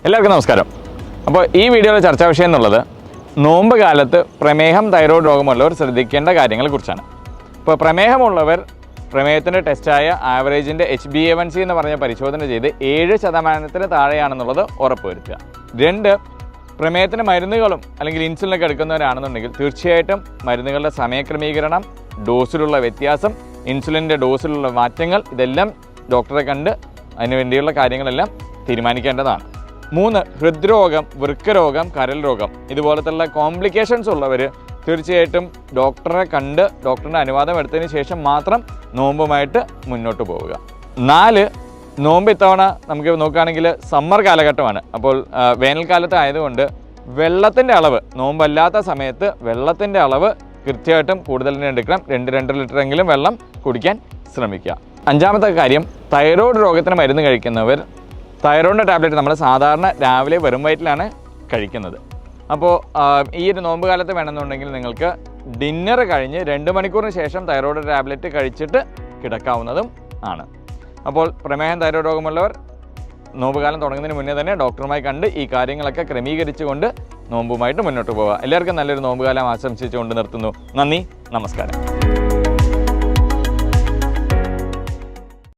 എല്ലാവർക്കും നമസ്കാരം. അപ്പോൾ ഈ വീഡിയോയിലെ ചർച്ചാ വിഷയം എന്നുള്ളത് നോമ്പ് കാലത്ത് പ്രമേഹം തൈറോയ്ഡ് രോഗമുള്ളവർ ശ്രദ്ധിക്കേണ്ട കാര്യങ്ങളെക്കുറിച്ചാണ്. ഇപ്പോൾ പ്രമേഹമുള്ളവർ പ്രമേഹത്തിൻ്റെ ടെസ്റ്റായ ആവറേജിൻ്റെ HbA1c എന്ന് പറഞ്ഞ പരിശോധന ചെയ്ത് 7% താഴെയാണെന്നുള്ളത് ഉറപ്പുവരുത്തുക. 2, പ്രമേഹത്തിന് മരുന്നുകളും അല്ലെങ്കിൽ ഇൻസുലിനൊക്കെ എടുക്കുന്നവരാണെന്നുണ്ടെങ്കിൽ തീർച്ചയായിട്ടും മരുന്നുകളുടെ സമയക്രമീകരണം, ഡോസിലുള്ള വ്യത്യാസം, ഇൻസുലിൻ്റെ ഡോസിലുള്ള മാറ്റങ്ങൾ ഇതെല്ലാം ഡോക്ടറെ കണ്ട് അതിനുവേണ്ടിയുള്ള കാര്യങ്ങളെല്ലാം തീരുമാനിക്കേണ്ടതാണ്. 3, ഹൃദ്രോഗം, വൃക്കരോഗം, കരൾ രോഗം ഇതുപോലത്തുള്ള കോംപ്ലിക്കേഷൻസ് ഉള്ളവർ തീർച്ചയായിട്ടും ഡോക്ടറെ കണ്ട് ഡോക്ടറിൻ്റെ അനുവാദം എടുത്തതിന് ശേഷം മാത്രം നോമ്പുമായിട്ട് മുന്നോട്ട് പോവുക. 4, നോമ്പ് ഇത്തവണ നമുക്ക് നോക്കുകയാണെങ്കിൽ സമ്മർ കാലഘട്ടമാണ്. അപ്പോൾ വേനൽക്കാലത്ത് ആയതുകൊണ്ട് വെള്ളത്തിൻ്റെ അളവ്, നോമ്പല്ലാത്ത സമയത്ത് വെള്ളത്തിൻ്റെ അളവ് കൃത്യമായിട്ടും കൂടുതൽ തന്നെ എടുക്കണം. 2 ലിറ്ററെങ്കിലും വെള്ളം കുടിക്കാൻ ശ്രമിക്കുക. 5ാമത്തെ കാര്യം, തൈറോയ്ഡ് രോഗത്തിന് മരുന്ന് കഴിക്കുന്നവർ തൈറോയിഡിൻ്റെ ടാബ്ലറ്റ് നമ്മൾ സാധാരണ രാവിലെ വെറും വയറ്റിലാണ് കഴിക്കുന്നത്. അപ്പോൾ ഈ ഒരു നോമ്പ് കാലത്ത് വേണമെന്നുണ്ടെങ്കിൽ നിങ്ങൾക്ക് ഡിന്നർ കഴിഞ്ഞ് 2 മണിക്കൂറിന് ശേഷം തൈറോയിഡ് ടാബ്ലറ്റ് കഴിച്ചിട്ട് കിടക്കാവുന്നതും ആണ്. അപ്പോൾ പ്രമേഹം തൈറോയ്ഡ് രോഗമുള്ളവർ നോമ്പുകാലം തുടങ്ങുന്നതിന് മുന്നേ തന്നെ ഡോക്ടറുമായി കണ്ട് ഈ കാര്യങ്ങളൊക്കെ ക്രമീകരിച്ചുകൊണ്ട് നോമ്പുമായിട്ട് മുന്നോട്ട് പോവുക. എല്ലാവർക്കും നല്ലൊരു നോമ്പുകാലം ആശംസിച്ചുകൊണ്ട് നിർത്തുന്നു. നന്ദി, നമസ്കാരം.